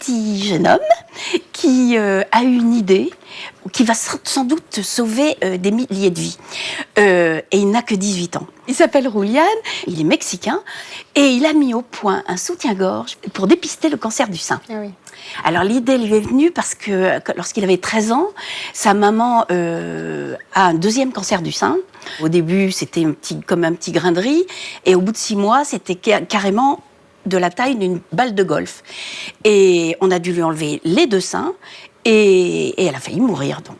petit jeune homme qui a une idée qui va sans doute sauver des milliers de vies. Et il n'a que 18 ans. Il s'appelle Julian, il est mexicain, et il a mis au point un soutien-gorge pour dépister le cancer du sein. Ah oui. Alors l'idée lui est venue parce que lorsqu'il avait 13 ans, sa maman a un deuxième cancer du sein. Au début, c'était comme un petit grain de riz, et au bout de 6 mois, c'était carrément de la taille d'une balle de golf. Et on a dû lui enlever les 2 seins, et elle a failli mourir, donc.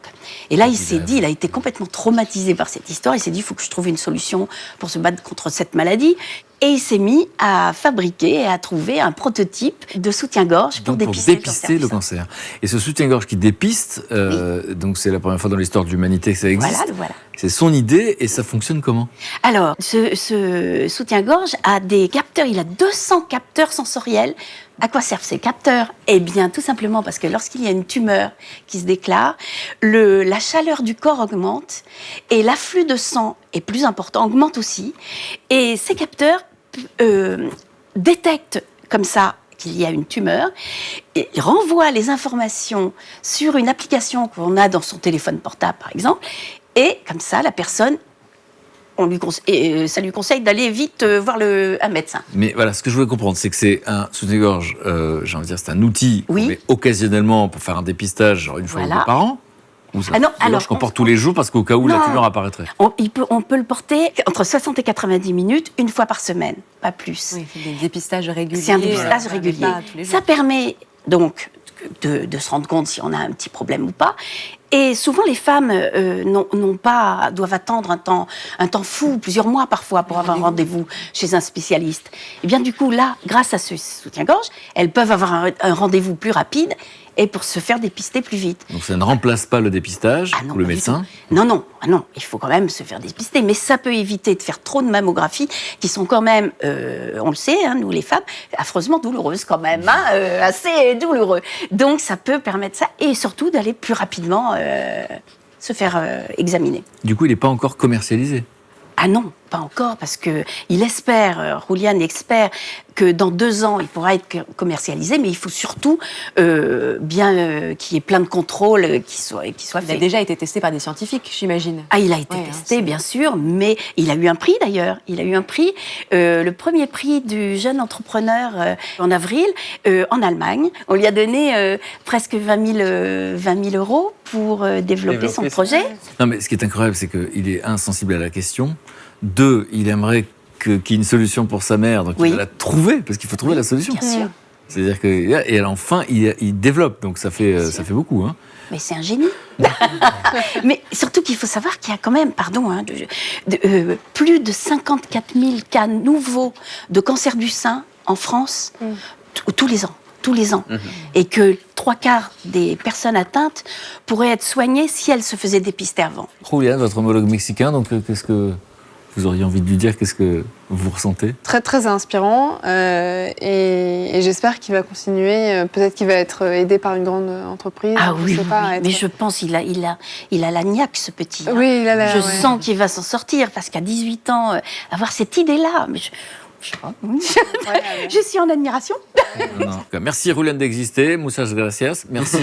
Et là, il s'est dit, il a été complètement traumatisé par cette histoire, il s'est dit, il faut que je trouve une solution pour se battre contre cette maladie. Et il s'est mis à fabriquer et à trouver un prototype de soutien-gorge pour dépister le cancer. Et ce soutien-gorge qui dépiste, donc c'est la première fois dans l'histoire de l'humanité que ça existe. Voilà. C'est son idée et ça fonctionne comment? Alors, ce soutien-gorge a des capteurs, il a 200 capteurs sensoriels. À quoi servent ces capteurs? Eh bien, tout simplement parce que lorsqu'il y a une tumeur qui se déclare, la chaleur du corps augmente et l'afflux de sang est plus important, augmente aussi. Et ces capteurs détectent comme ça qu'il y a une tumeur et renvoient les informations sur une application qu'on a dans son téléphone portable, par exemple. Et comme ça, la personne, ça lui conseille d'aller vite voir un médecin. Mais voilà, ce que je voulais comprendre, c'est que c'est un soutien-gorge, j'ai envie de dire, c'est un outil qu'on met occasionnellement pour faire un dépistage, genre une fois ou 2 par an. Ou ça, alors qu'on porte tous les jours parce qu'au cas où la tumeur apparaîtrait. On peut le porter entre 60 et 90 minutes, une fois par semaine, pas plus. Oui, c'est des dépistages réguliers. C'est un dépistage régulier. Ça permet donc de se rendre compte si on a un petit problème ou pas. Et souvent, les femmes doivent attendre un temps fou, plusieurs mois parfois, pour avoir un rendez-vous chez un spécialiste. Et bien du coup, là, grâce à ce soutien-gorge, elles peuvent avoir un rendez-vous plus rapide et pour se faire dépister plus vite. Donc ça ne remplace pas le dépistage ou le médecin? Non, il faut quand même se faire dépister, mais ça peut éviter de faire trop de mammographies qui sont quand même, on le sait, nous les femmes, affreusement douloureuses quand même, assez douloureux. Donc ça peut permettre ça, et surtout d'aller plus rapidement se faire examiner. Du coup, il n'est pas encore commercialisé? Ah non, pas encore, parce que Julian espère que dans 2 ans, il pourra être commercialisé, mais il faut surtout qu'il y ait plein de contrôles qui soient faits. Il a déjà été testé par des scientifiques, j'imagine. Ah, il a été testé, bien sûr, mais il a eu un prix d'ailleurs. Il a eu un prix, le premier prix du jeune entrepreneur en avril, en Allemagne. On lui a donné presque 20 000 euros pour développer son projet. Non, mais ce qui est incroyable, c'est qu'il est insensible à la question. 2, il aimerait qu'il y ait une solution pour sa mère, donc il va la trouver, parce qu'il faut trouver la solution. Bien sûr. C'est-à-dire que, et enfin, il développe, donc ça fait beaucoup. Mais c'est un génie. Mais surtout qu'il faut savoir qu'il y a quand même, plus de 54 000 cas nouveaux de cancer du sein en France tous les ans. Et que 3/4 des personnes atteintes pourraient être soignées si elles se faisaient dépister avant. Julian, votre homologue mexicain, donc qu'est-ce que vous auriez envie de lui dire? Qu'est-ce que vous ressentez? Très, très inspirant. Et j'espère qu'il va continuer. Peut-être qu'il va être aidé par une grande entreprise. Ah oui, mais je pense qu'il a la niaque, ce petit. Oui, il a la... Je sens qu'il va s'en sortir, parce qu'à 18 ans, avoir cette idée-là... Mais je sais pas. Je suis en admiration. Merci Julian d'exister. Muchas gracias. Merci.